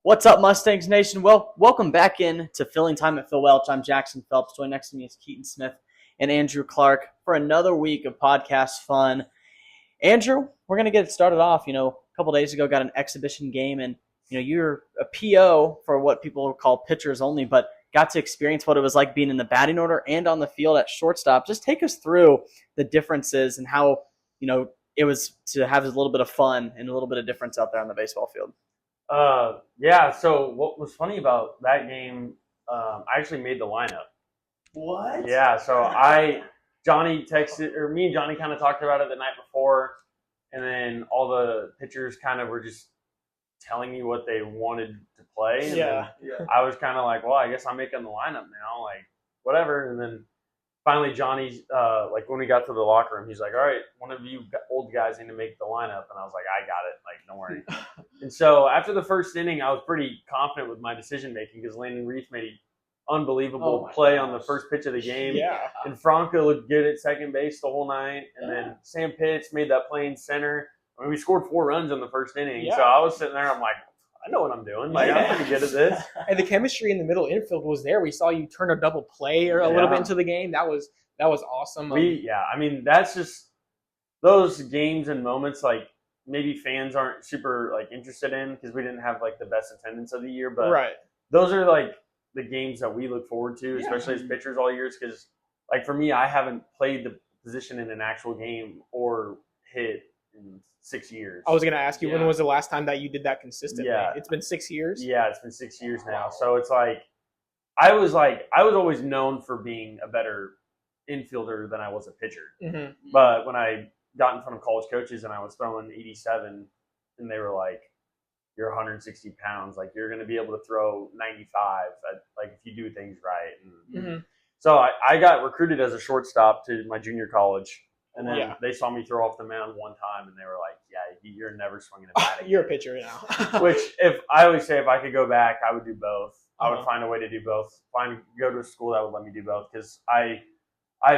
What's up, Mustangs Nation? Well, welcome back in to Filling Time at Phil Welch. I'm Jackson Phelps. Joined next to me is Keaton Smith and Andrew Clark for another week of podcast fun. Andrew, we're going to get it started off. A couple days ago, got an exhibition game, and you're a PO for what people call pitchers only, but got to experience what it was like being in the batting order and on the field at shortstop. Just take us through the differences and how it was to have a little bit of fun and a little bit of difference out there on the baseball field. So what was funny about that game, I actually made the lineup. What? Yeah, so Johnny texted, or me and Johnny kind of talked about it the night before, and then all the pitchers kind of were just telling me what they wanted to play. And Yeah. I was kind of like, well, I guess I'm making the lineup now, like, whatever. And then finally Johnny's, when we got to the locker room, he's like, all right, one of you old guys need to make the lineup. And I was like, I got it. Like, don't worry. And so after the first inning, I was pretty confident with my decision-making because Landon Reese made an unbelievable play on the first pitch of the game. Yeah. And Franco looked good at second base the whole night. And then Sam Pitts made that play in center. I mean, we scored 4 runs in the first inning. Yeah. So I was sitting there, I'm like, I know what I'm doing. Like, I'm pretty good at this. And the chemistry in the middle infield was there. We saw you turn a double play or a little bit into the game. That was awesome. That's just those games and moments like maybe fans aren't super like interested in because we didn't have like the best attendance of the year. But those are like the games that we look forward to, especially as pitchers all years. Because like for me, I haven't played the position in an actual game or hit in 6 years. I was going to ask you, when was the last time that you did that consistently? Yeah. It's been 6 years? Yeah, it's been 6 years now. So it's like I was always known for being a better infielder than I was a pitcher. Mm-hmm. But when I got in front of college coaches and I was throwing 87 and they were like, you're 160 pounds, like you're going to be able to throw 95 like if you do things right. And so I got recruited as a shortstop to my junior college. And then they saw me throw off the mound one time, and they were like, "Yeah, you're never swinging a bat again." You're a pitcher now. Which, if I always say, if I could go back, I would do both. I would find a way to do both. Go to a school that would let me do both because I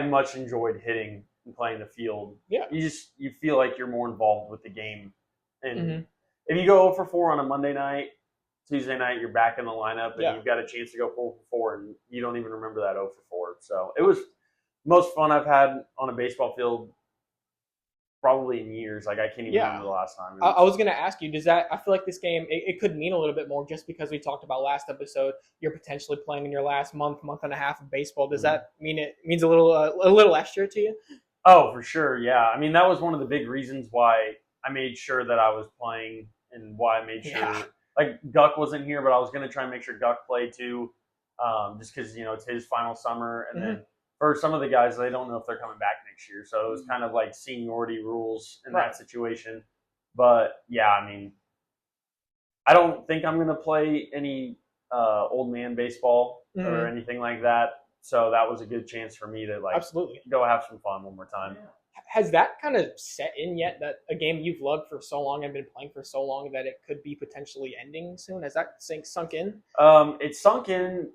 much enjoyed hitting and playing the field. Yeah, you feel like you're more involved with the game. And if you go 0 for 4 on a Monday night, Tuesday night you're back in the lineup, and you've got a chance to go 4 for 4, and you don't even remember that 0 for 4. So it was most fun I've had on a baseball field probably in years. Like I can't even remember the last time. I was going to ask you, I feel like this game, it could mean a little bit more just because we talked about last episode, you're potentially playing in your last month and a half of baseball. Does that mean it means a little extra to you? Oh, for sure. Yeah. I mean, that was one of the big reasons why I made sure that I was playing and why I made sure like Guck wasn't here, but I was going to try and make sure Guck played too. Just because, it's his final summer. And then for some of the guys, they don't know if they're coming back next year. So it was kind of like seniority rules in that situation. But, yeah, I mean, I don't think I'm going to play any old man baseball or anything like that. So that was a good chance for me to, go have some fun one more time. Yeah. Has that kind of set in yet, that a game you've loved for so long and been playing for so long that it could be potentially ending soon? Has that sunk in? It sunk in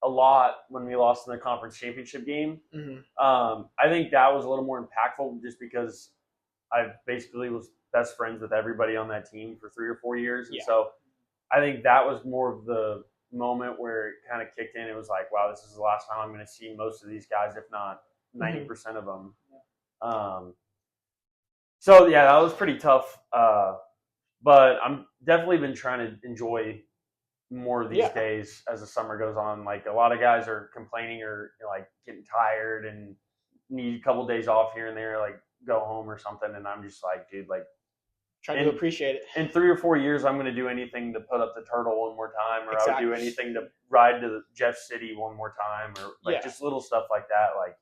a lot when we lost in the conference championship game. I think that was a little more impactful just because I basically was best friends with everybody on that team for 3 or 4 years. And so I think that was more of the moment where it kind of kicked in. It was like, wow, this is the last time I'm going to see most of these guys, if not 90% of them. So, yeah, that was pretty tough. But I'm definitely been trying to enjoy more these days as the summer goes on. Like a lot of guys are complaining or like getting tired and need a couple days off here and there, like go home or something. And I'm just like, dude, like trying to appreciate it. In 3 or 4 years, I'm going to do anything to put up the turtle one more time, or I would do anything to ride to Jeff City one more time, or like just little stuff like that. Like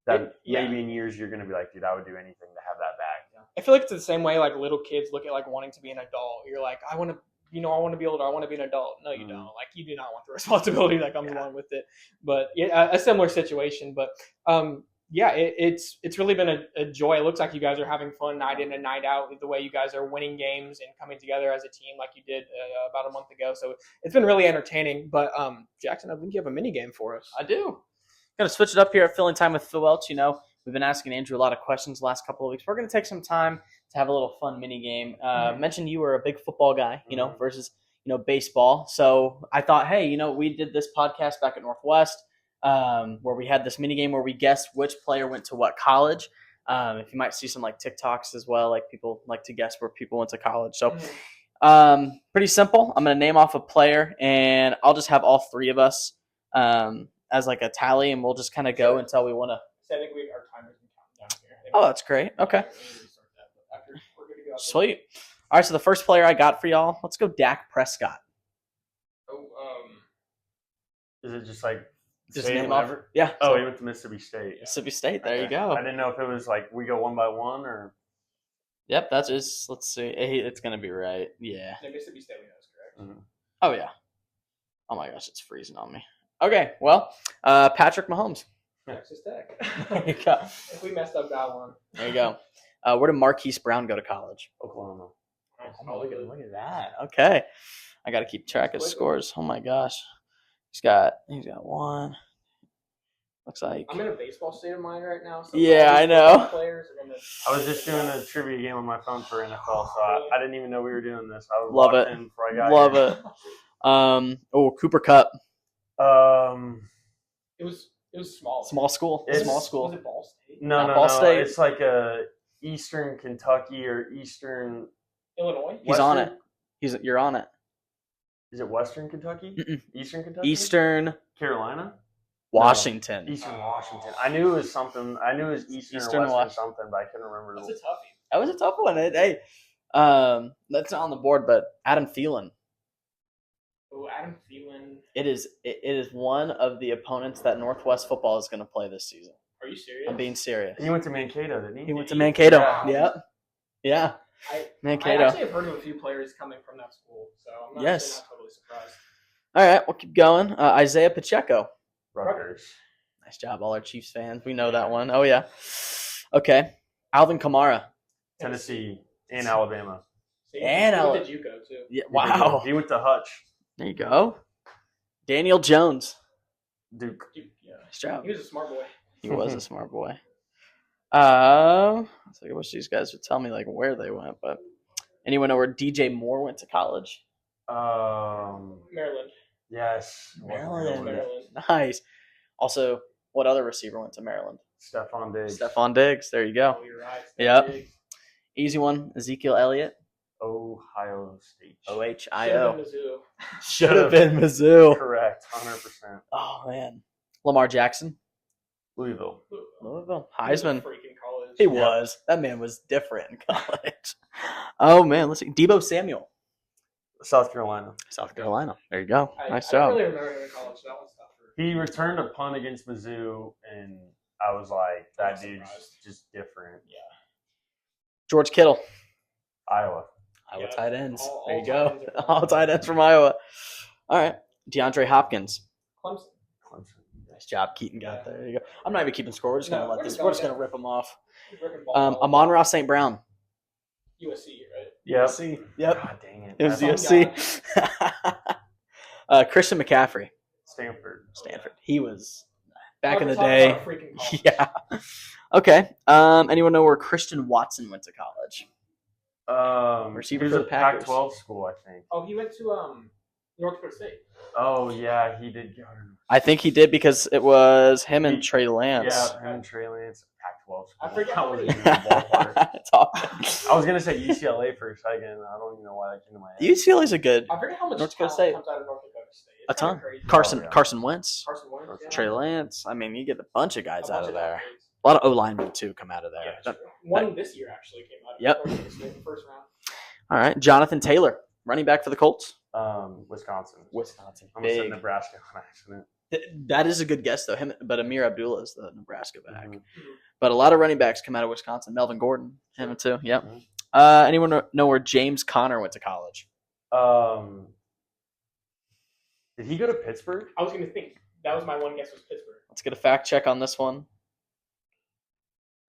that maybe in years you're going to be like, dude, I would do anything to have that back. I feel like it's the same way like little kids look at like wanting to be an adult. You're like, I want to be older. I want to be an adult. No, you don't. Like you do not want the responsibility that comes along with it. But a similar situation. But it's really been a joy. It looks like you guys are having fun night in and night out with the way you guys are winning games and coming together as a team like you did about a month ago. So it's been really entertaining. But Jackson, I think you have a mini game for us. I do. Going to switch it up here at Filling Time with Phil Welch. We've been asking Andrew a lot of questions the last couple of weeks. We're going to take some time to have a little fun mini game. Mentioned you were a big football guy, versus baseball. So I thought, hey, we did this podcast back at Northwest where we had this mini game where we guessed which player went to what college. If you might see some like TikToks as well, like people like to guess where people went to college. So pretty simple. I'm going to name off a player, and I'll just have all three of us as like a tally, and we'll just kind of go until we want to. So I think our timers can count down here. Oh, that's great. Okay. Sweet. All right, so the first player I got for y'all, let's go Dak Prescott. Is it just like just name off? Yeah. Oh, he went to Mississippi State. Mississippi State. There you go. I didn't know if it was like we go one by one or. Yep, that's just. Let's see. It's gonna be right. Yeah. Mississippi State, we know is correct. Mm-hmm. Oh yeah. Oh my gosh, it's freezing on me. Okay, well, Patrick Mahomes. Texas Tech. There you go. If we messed up that one. There you go. Where did Marquise Brown go to college? Oklahoma. Oh, look at that. Okay. I got to keep track of scores. Oh my gosh. He's got one. Looks like. I'm in a baseball state of mind right now. So yeah, I know. I was just doing a trivia game on my phone for NFL, so I didn't even know we were doing this. I was Love locked it. in before I got Love here. it. Cooper Kupp. It was small. Small school. Small school. Was it Ball State? No. Ball State. It's like a Eastern Kentucky or Eastern Illinois. He's on it. You're on it. Is it Western Kentucky? Mm-mm. Eastern Kentucky? Eastern Carolina? Washington. No. Eastern Washington. I knew it was something. I knew it was Eastern or Western something, but I couldn't remember. That's a toughie. That was a tough one. Hey, that's not on the board, but Adam Thielen. Oh, Adam Thielen. It is one of the opponents that Northwest football is going to play this season. Are you serious? I'm being serious. He went to Mankato, didn't he? He went to Mankato. Yeah. Yeah. Mankato. I actually have heard of a few players coming from that school, so I'm not totally surprised. All right, we'll keep going. Isaiah Pacheco. Rutgers. Nice job, all our Chiefs fans. We know that one. Oh, yeah. Okay. Alvin Kamara. Tennessee and Alabama. He went to JUCO, too. Yeah, wow. He went to Hutch. There you go. Daniel Jones. Duke. Yeah. Nice job. He was a smart boy. He was a smart boy. I wish these guys would tell me like where they went, but anyone know where DJ Moore went to college? Maryland. Yes. Maryland. Nice. Also, what other receiver went to Maryland? Stephon Diggs. There you go. Oh, you're right. Yep. Easy one. Ezekiel Elliott. Ohio State. OHIO. Should have been Mizzou. Should have been Mizzou. Correct. 100%. Oh man. Lamar Jackson. Louisville. Heisman. Freaking college. He was. That man was different in college. Oh man, let's see. Debo Samuel. South Carolina. There you go. Nice I job. don't really remember him in college, so that one's tougher. He returned a punt against Mizzou, and I was like, that dude's just different. Yeah. George Kittle. Iowa Tight ends. All there you tight go. ends are All tight ends from Iowa. All right. DeAndre Hopkins. Clemson. Nice job. Keaton got there. There you go. I'm not even keeping score. We're just going to let this. We're just going to rip them off. Amon-Ra St. Brown. USC, right? Yep. USC. Yep. God dang it. It was USC. Christian McCaffrey. Stanford. He was back in the day. College. Yeah. Okay. Anyone know where Christian Watson went to college? Receiver he was for the a Packers. Pac-12 school, I think. Oh, he went to North Dakota State. Oh yeah, he did. I think he did because it was him and Trey Lance. Yeah, him and Trey Lance. Pac-12 school. I forget That how was many- even a ballpark. It's all- I was gonna say UCLA for a second. I don't even know why that came to my head. UCLA's a good. I forget how much North Dakota talent State. comes out of North Dakota State. A It's kinda ton. crazy. Carson yeah. Carson Wentz, Carson Wentz. Yeah. Trey Lance. I mean, you get a bunch of guys A out bunch of there. athletes. A lot of O linemen too come out of there. Yeah, true. One this year actually came out of Yep. North Dakota State in the first round. All right, Jonathan Taylor, running back for the Colts. Wisconsin. Big. I almost said Nebraska on accident. That is a good guess though. Him, but Amir Abdullah is the Nebraska back. Mhm. But a lot of running backs come out of Wisconsin. Melvin Gordon, him too. Yep. Mhm. Anyone know where James Conner went to college? Did he go to Pittsburgh? I was going to think. That was my one guess was Pittsburgh. Let's get a fact check on this one.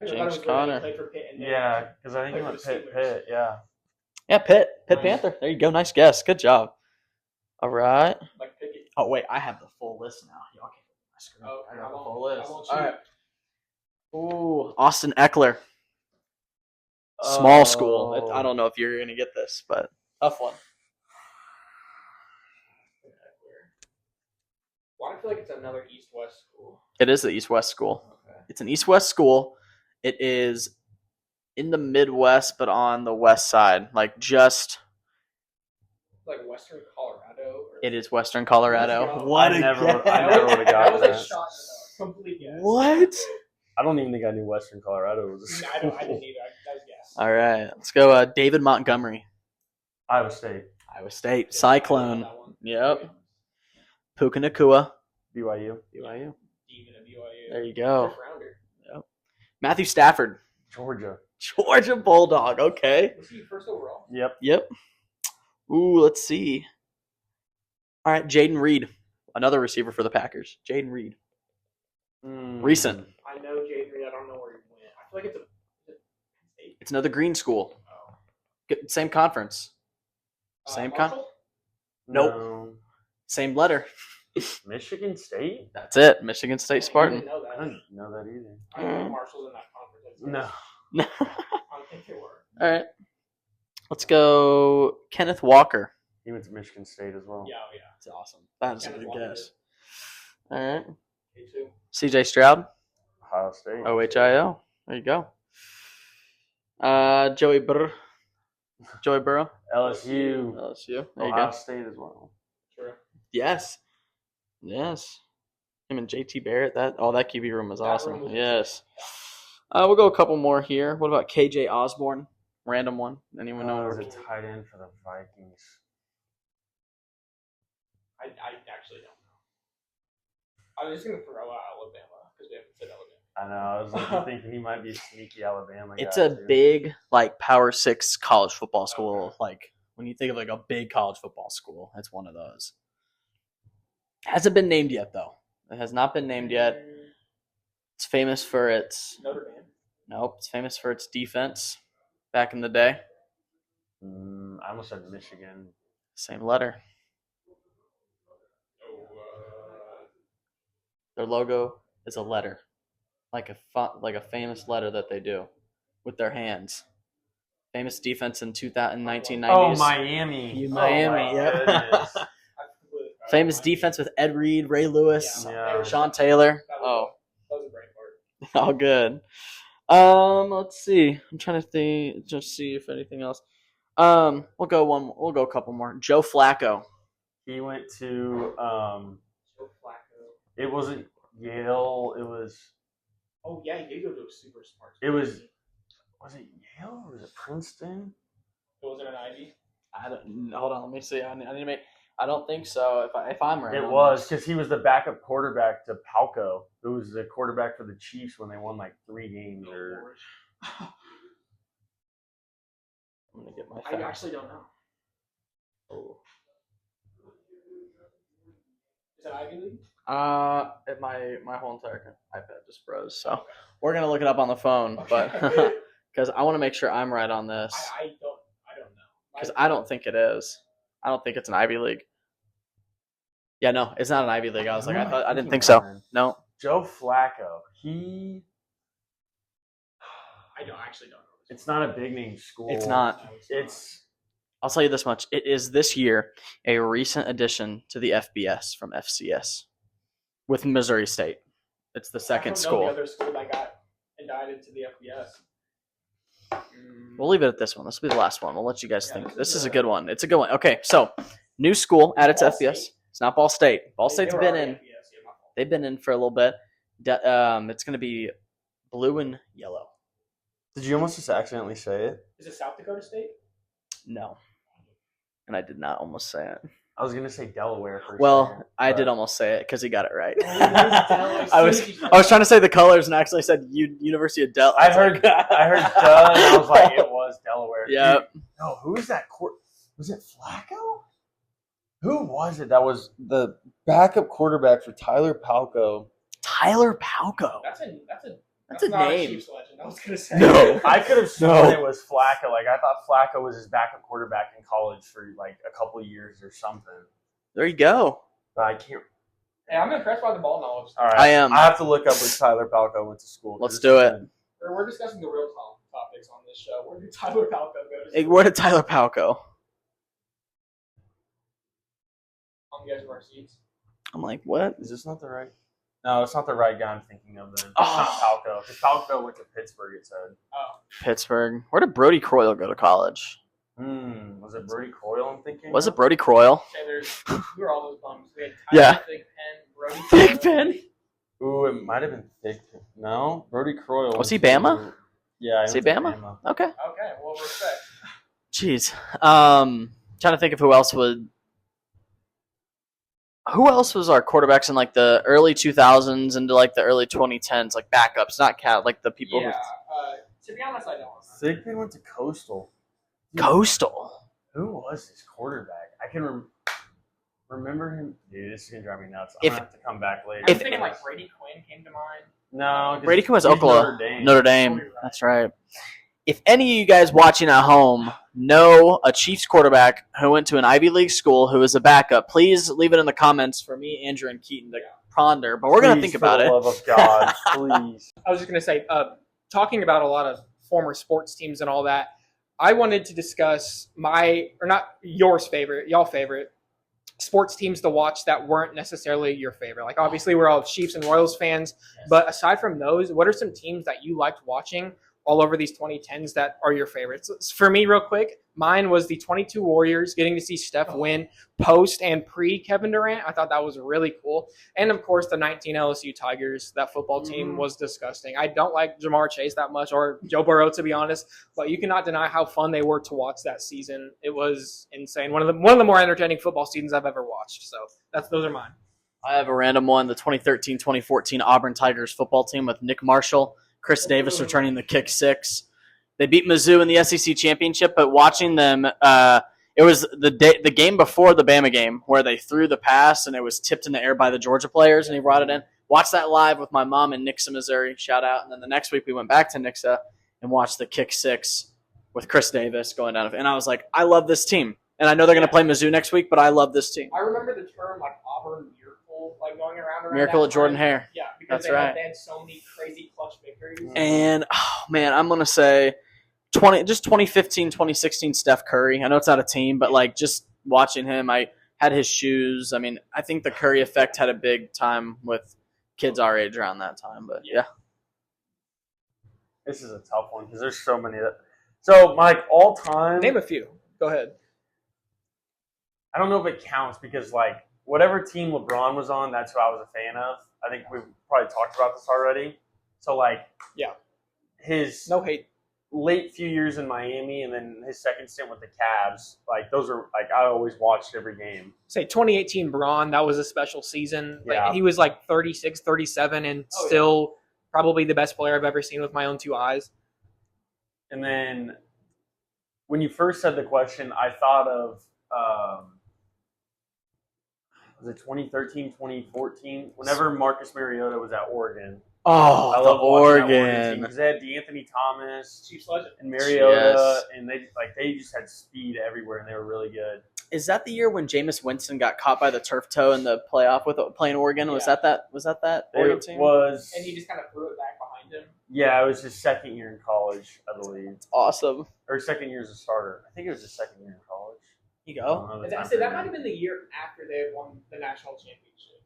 I thought it James was where he Conner. played for Pitt and then- Yeah, because I think he Played went for the Pitt. Steelers. Yeah. Yeah, Pitt Nice. Panther. There you go. Nice guess. Good job. All right. Like Pickett. Oh wait, I have the full list now. Y'all can't put my screen. Oh, I got I the won't- full list. I won't All shoot. right. Ooh, Austin Eckler. Small school. I don't know if you're gonna get this, but tough one. I feel like it's another East-West school. It is the East-West school. Okay. It's an East-West school. It is in the Midwest, but on the west side, like just. Like Western Colorado. It is Western Colorado. Let's go. What I a never guess. would've gotten That was that. a shot in the dark. Complete guess. What? I don't even think I knew Western Colorado was a school. I didn't either. That was a guess. All right, let's go. David Montgomery, Iowa State. Iowa State, Cyclone. That one. Yep. Puka Nakua, BYU. BYU. Demon of BYU. There you go. First rounder. Matthew Stafford, Georgia. Georgia Bulldog. Okay. Was he first overall? Yep. Ooh, let's see. All right, Jaden Reed, another receiver for the Packers. Jaden Reed, recent. I know Jay Green. I don't know where he went. I feel like it's a state. It's another green school. Oh. Same conference. Same Marshall? Nope. Same letter. Michigan State? That's it. Michigan State I Spartan. didn't know I that. didn't know that either. I don't think Marshall's in that conference. No. I don't think they were. All right. Let's go Kenneth Walker. He went to Michigan State as well. Yeah, yeah. That's awesome. That is a Kenneth good Walker guess. All right. K2. CJ Stroud, Ohio State. OHIO. There you go. Joey Burrow. LSU. LSU. There you Ohio go. State as well. True. Yes. Him and JT Barrett. That QB room was That awesome. room was Yes. We'll go a couple more here. What about KJ Osborne? Random one. Anyone know? Was a tight end for the Vikings. I actually don't know. I was just going to throw out Alabama because we haven't said Alabama. I know. I was like, thinking he might be a sneaky Alabama guy. It's a too. big, like, Power 6 college football school. Like, when you think of, like, a big college football school, it's one of those. Hasn't been named yet, though. It has not been named yet. It's famous for its... Notre Dame. Nope. It's famous for its defense back in the day. I almost said Michigan. Same letter. Their logo is a letter. Like a famous letter that they do with their hands. Famous defense in 1990s. Oh, Miami. Miami, yeah. Famous defense with Ed Reed, Ray Lewis, Yeah. Sean Taylor. That was a great part. All good. Let's see. I'm trying to think. Just see if anything else. We'll go a couple more. Joe Flacco. He went to Joe Flacco. it wasn't Yale, it was Oh yeah, he did go to a super smart it was it Yale or was it Princeton? It wasn't an Ivy. Hold on. Let me see. I need to make. I don't think so. If I'm right, It was because he was the backup quarterback to Palco, who was the quarterback for the Chiefs when they won like 3 games. Or I'm gonna get my. I actually don't know. Oh. Is it Ivy League? My whole entire iPad just froze, so we're gonna look it up on the phone, but Okay. because I want to make sure I'm right on this, I don't know. because I don't think it is. I don't think it's an Ivy League. Yeah, no, it's not an Ivy League. I was like, I didn't think so. No. Joe Flacco, he actually don't know. it's not a big name school. It's not. No, it's It's I'll tell you this much: it is this year a recent addition to the FBS from FCS with Missouri State. It's the second I don't know school. the other school that got indicted to the FBS. We'll leave it at this one. This will be the last one. We'll let you guys Yeah, think. this This is is a a- good one. It's a good one. Okay, so new school added to Ball FBS. State? It's not Ball State. Ball They State's were been already in. FBS, yeah, my fault. They've been in for a little bit. It's going to be blue and yellow. Did you almost just accidentally say it? Is it South Dakota State? No. And I did not almost say it. I was gonna say Delaware for a Well, second, I but- did almost say it because he got it right. Delaware. I was trying to say the colors and actually said University of Del. I heard duh, and I was like, it was Delaware. Yeah. Dude, no, who was that? Was it Flacco? Who was it? That was the backup quarterback for Tyler Palco. Tyler Palco. That's a not name. A Chiefs legend. I was gonna say. No. I could have sworn it was Flacco. Like I thought Flacco was his backup quarterback in college for like a couple of years or something. There you go. But I can't. Hey, I'm impressed by the ball knowledge. All right, I am. I have to look up where Tyler Palco went to school. Let's do it. We're discussing the real topics on this show. Where did Tyler Palco go to Hey, school? where did Tyler Palco? On the edge of our seats. I'm like, what? Is this not the right? No, it's not the right guy I'm thinking of. Then it's Oh. not Palco. Because Palco went to Pittsburgh. It said. Pittsburgh. Where did Brody Croyle go to college? Was it Brody Coyle? I'm thinking. Was it Brody Croyle? Who are all those bums? We had Yeah. Tyler, Big Pen, Brody. Big Pen. Ooh, it might have been Thick. No, Brody Croyle. Was he Bama? Yeah, Was he Bama? Okay. Okay, well, respect. Jeez. Trying to think of who else would. Who else was our quarterbacks in like the early 2000s into like the early 2010s, like backups, not cat, like the people Yeah. To be honest, I don't. Thigpen went to Coastal. who. Coastal. Who was his quarterback? I can remember him. Dude, this is gonna drive me nuts. I'm If- gonna have to come back later. I'm thinking like Brady Quinn came to mind. No, 'cause Brady Quinn was he's Oklahoma. Notre Dame. Notre Dame. That's right. If any of you guys watching at home know a Chiefs quarterback who went to an Ivy League school who is a backup, please leave it in the comments for me, Andrew, and Keaton to ponder. But we're going to Please, think about for it. the love of God, please. I was just going to say, talking about a lot of former sports teams and all that, I wanted to discuss y'all favorite sports teams to watch that weren't necessarily your favorite. Like, obviously, we're all Chiefs and Royals fans, but aside from those, what are some teams that you liked watching all over these 2010s that are your favorites? For me, real quick, mine was the 22 Warriors, getting to see Steph win post and pre Kevin Durant. I thought that was really cool. And of course, the 19 LSU Tigers. That football team was disgusting. I don't like Jamar Chase that much, or Joe Burrow, to be honest, but you cannot deny how fun they were to watch that season. It was insane. One of the more entertaining football seasons I've ever watched. So those are mine. I have a random one, the 2013-2014 Auburn Tigers football team with Nick Marshall, Chris Davis returning the kick six. They beat Mizzou in the SEC championship, but watching them, it was the game before the Bama game where they threw the pass and it was tipped in the air by the Georgia players and he brought it in. Watched that live with my mom in Nixa, Missouri. Shout out. And then the next week we went back to Nixa and watched the kick six with Chris Davis going down. And I was like, I love this team. And I know they're going to play Mizzou next week, but I love this team. I remember the term like Auburn Miracle, like going around Miracle that of Jordan time. Hare. Yeah, because That's right. they had so many crazy clutch victories. And, oh, man, I'm going to say 2015, 2016 Steph Curry. I know it's not a team, but, like, just watching him, I had his shoes. I mean, I think the Curry effect had a big time with kids our age around that time. But, yeah. This is a tough one because there's so many. So, Mike, all time. Name a few. Go ahead. I don't know if it counts because, like, whatever team LeBron was on, that's who I was a fan of. I think we've probably talked about this already. So, like, yeah, his no hate late few years in Miami and then his second stint with the Cavs, like, those are, like, I always watched every game. Say 2018 Braun, that was a special season. Yeah. Like, he was like 36, 37, and still probably the best player I've ever seen with my own two eyes. And then when you first said the question, I thought of was it 2013, 2014? Whenever Marcus Mariota was at Oregon. Oh, I the love watching that Oregon. team because they had DeAnthony Thomas, Chiefs legend, and Mariota, Yes. and they just had speed everywhere, and they were really good. Is that the year when Jameis Winston got caught by the turf toe in the playoff with playing Oregon? Was that Oregon team? It was, and he just kind of threw it back behind him. yeah, it was his second year in college, I believe, Awesome. or second year as a starter. I think it was his second year in college. You go. That might have been the year after they had won the national championship.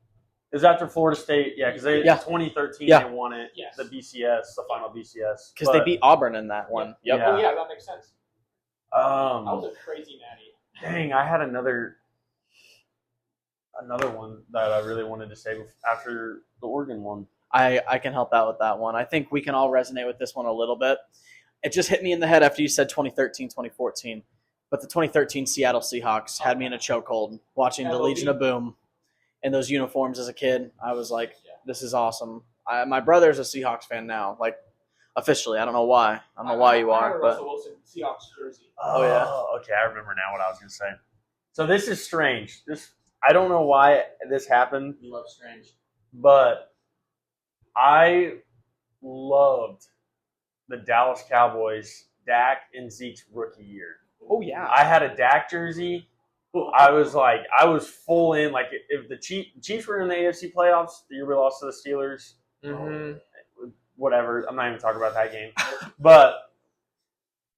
It was after Florida State, yeah, because Yeah. 2013 Yeah. they won it, Yes. the BCS, the final BCS. Because they beat Auburn in that one. Yep. Yeah. Oh, yeah, that makes sense. That was a crazy natty. Dang, I had another one that I really wanted to say after the Oregon one. I can help out with that one. I think we can all resonate with this one a little bit. It just hit me in the head after you said 2013, 2014. But the 2013 Seattle Seahawks had me in a chokehold watching the Legion of Boom in those uniforms as a kid. I was like, this is awesome. My brother's a Seahawks fan now, like officially. I don't know why. I don't know why you are. But Russell Wilson Seahawks jersey. Oh, yeah. Okay, I remember now what I was going to say. So this is strange. I don't know why this happened, you love strange. but I loved the Dallas Cowboys, Dak and Zeke's rookie year. Oh, yeah. I had a Dak jersey. I was full in. Like, if the Chiefs were in the AFC playoffs, the year we lost to the Steelers, whatever. I'm not even talking about that game. But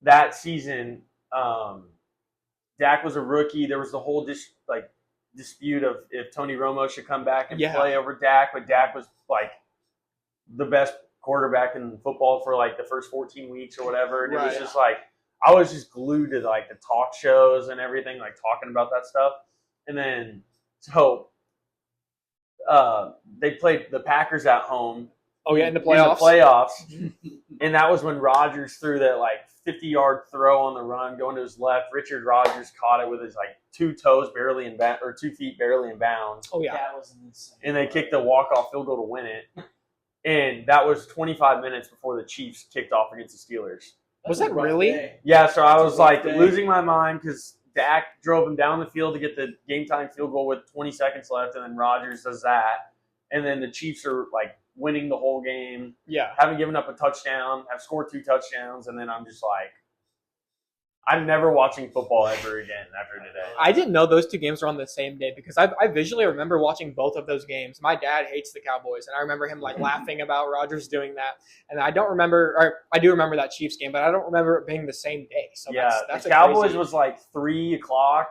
that season, Dak was a rookie. There was the whole dispute of if Tony Romo should come back and Yeah. play over Dak, but Dak was like the best quarterback in football for like the first 14 weeks or whatever. And it was Right. just like, I was just glued to like the talk shows and everything, like talking about that stuff. And then, so they played the Packers at home. Oh yeah, in the playoffs. And that was when Rodgers threw that like 50-yard throw on the run, going to his left. Richard Rodgers caught it with his like 2 feet barely in bounds. Oh yeah. That was insane. And they kicked the walk-off field goal to win it. And that was 25 minutes before the Chiefs kicked off against the Steelers. Was that really? Yeah, so I was like day. losing my mind because Dak drove him down the field to get the game-time field goal with 20 seconds left, and then Rodgers does that. And then the Chiefs are like winning the whole game, Yeah. haven't given up a touchdown, have scored 2 touchdowns, and then I'm just like, I'm never watching football ever again after today. I didn't know those 2 games were on the same day because I visually remember watching both of those games. My dad hates the Cowboys, and I remember him like laughing about Rodgers doing that. And I do remember that Chiefs game, but I don't remember it being the same day. So Yeah, that's the Cowboys crazy. was like 3 o'clock,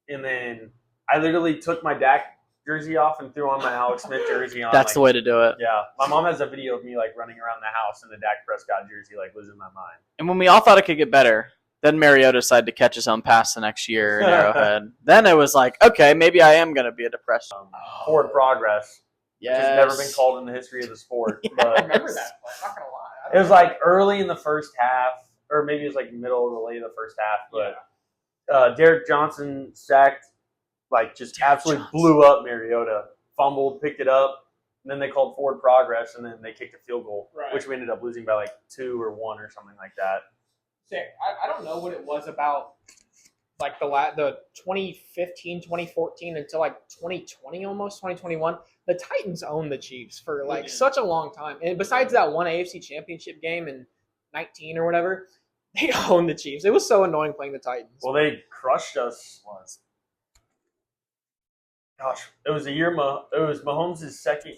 and then I literally took my Dak jersey off and threw on my Alex Smith jersey on. That's the way to do it. Yeah, my mom has a video of me like running around the house in the Dak Prescott jersey, like losing my mind. And when we all thought it could get better, then Mariota decided to catch his own pass the next year in Arrowhead. Then it was like, okay, maybe I am going to be a depressed. Forward progress, Yes. which has never been called in the history of the sport. I But remember that play. I'm not gonna lie. it was like early in the first half, or maybe it was like middle to late of the first half. But Derek Johnson sacked, like just Derek absolutely Johnson. blew up Mariota. Fumbled, picked it up, and then they called forward progress, and then they kicked a field goal, Right. which we ended up losing by like 2 or 1 or something like that. I don't know what it was about like the 2015, 2014 until like 2020 almost 2021. The Titans owned the Chiefs for like such a long time. And besides that one AFC Championship game in 19 or whatever, they owned the Chiefs. It was so annoying playing the Titans. Well, they crushed us. Gosh, it was it was Mahomes' second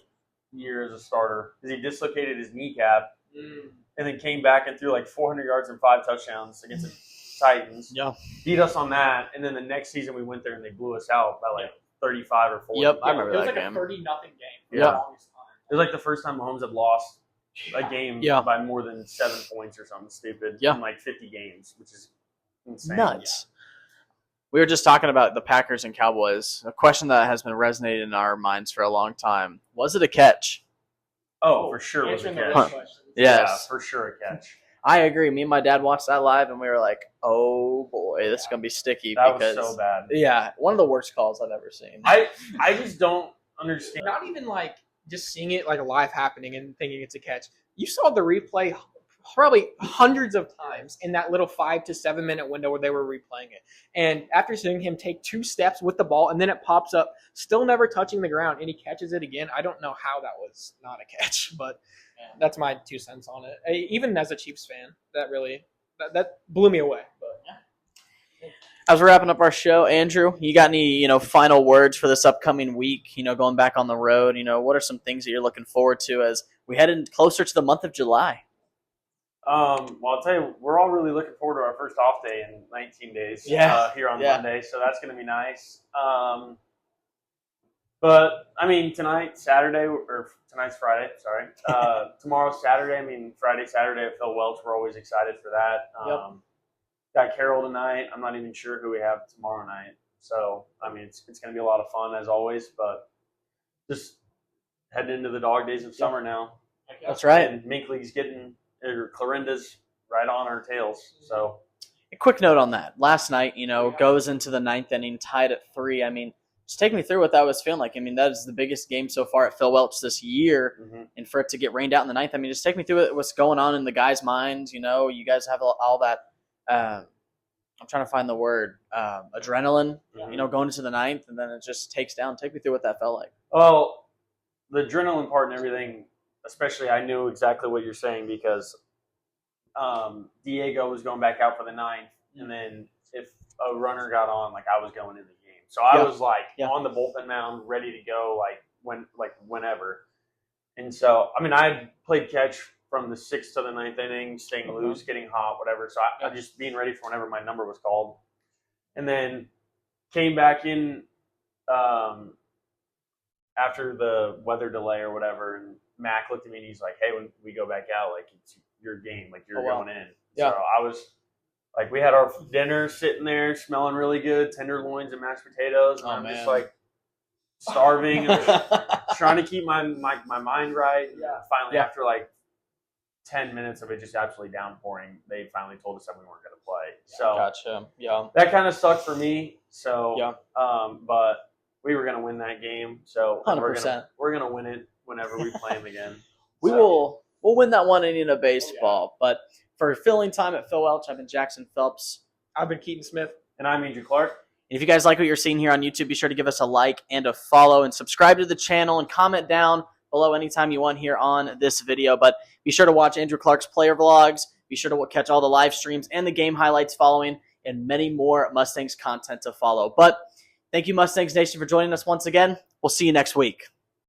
year as a starter because he dislocated his kneecap and then came back and threw like 400 yards and 5 touchdowns against the Titans. Yeah. Beat us on that, and then the next season we went there and they blew us out by like 35 or 40. Yep, I remember It was that like game. a 30-0 game. For Yeah. the longest time. It was like the first time Mahomes had lost a game by more than 7 points or something stupid in like 50 games, which is insane. Nuts. We were just talking about the Packers and Cowboys. A question that has been resonating in our minds for a long time. Was it a catch? Oh, for sure it was a Answering the catch. real questions. Yes. Yeah, for sure a catch. I agree. Me and my dad watched that live, and we were like, oh, boy, this is going to be sticky. That because, was so bad. Yeah, one of the worst calls I've ever seen. I just don't understand. Not even like just seeing it like live happening and thinking it's a catch. You saw the replay probably hundreds of times in that little 5 to 7 minute window where they were replaying it. And after seeing him take 2 steps with the ball and then it pops up, still never touching the ground, and he catches it again, I don't know how that was not a catch, but that's my 2 cents on it. Even as a Chiefs fan, that blew me away. But As we're wrapping up our show, Andrew, you got any, final words for this upcoming week, going back on the road? What are some things that you're looking forward to as we head in closer to the month of July? Well, I'll tell you, we're all really looking forward to our first off day in 19 days here on Monday, so that's going to be nice. But, I mean, tonight's Friday, sorry. Tomorrow's Saturday. I mean, Friday, Saturday at Phil Welch. We're always excited for that. Got Carroll tonight. I'm not even sure who we have tomorrow night. So, I mean, it's going to be a lot of fun as always, but just heading into the dog days of summer now. That's right. And Minkley's Clarinda's right on our tails. So, A quick note on that. Last night, goes into the 9th inning, tied at 3. I mean, just take me through what that was feeling like. I mean, that is the biggest game so far at Phil Welch this year. And for it to get rained out in the 9th, I mean, just take me through what's going on in the guys' minds. You guys have all that, I'm trying to find the word, adrenaline, going into the 9th, and then it just takes down. Take me through what that felt like. Well, the adrenaline part and everything, especially, I knew exactly what you're saying because Diego was going back out for the 9th, and then if a runner got on, like I was going in the game. So I was like on the bullpen mound, ready to go, whenever. And so, I mean, I played catch from the 6th to the 9th inning, staying loose, getting hot, whatever. So I just being ready for whenever my number was called. And then came back in after the weather delay or whatever, and Mac looked at me and he's like, "Hey, when we go back out, like it's your game, like you're going in." Yeah. So I was like, we had our dinner sitting there, smelling really good, tenderloins and mashed potatoes, and I'm just like starving, and trying to keep my mind right. And finally, after like 10 minutes of it just absolutely downpouring, they finally told us that we weren't going to play. So Gotcha. Yeah. that kind of sucked for me. So Yeah. But we were going to win that game. So 100%. we're gonna win it whenever we play them again. We'll win that one inning of baseball. But for filling time at Phil Welch, I've been Jackson Phelps. I've been Keaton Smith. And I'm Andrew Clark. And if you guys like what you're seeing here on YouTube, be sure to give us a like and a follow and subscribe to the channel and comment down below anytime you want here on this video. But be sure to watch Andrew Clark's player vlogs. Be sure to catch all the live streams and the game highlights following, and many more Mustangs content to follow. But thank you, Mustangs Nation, for joining us once again. We'll see you next week.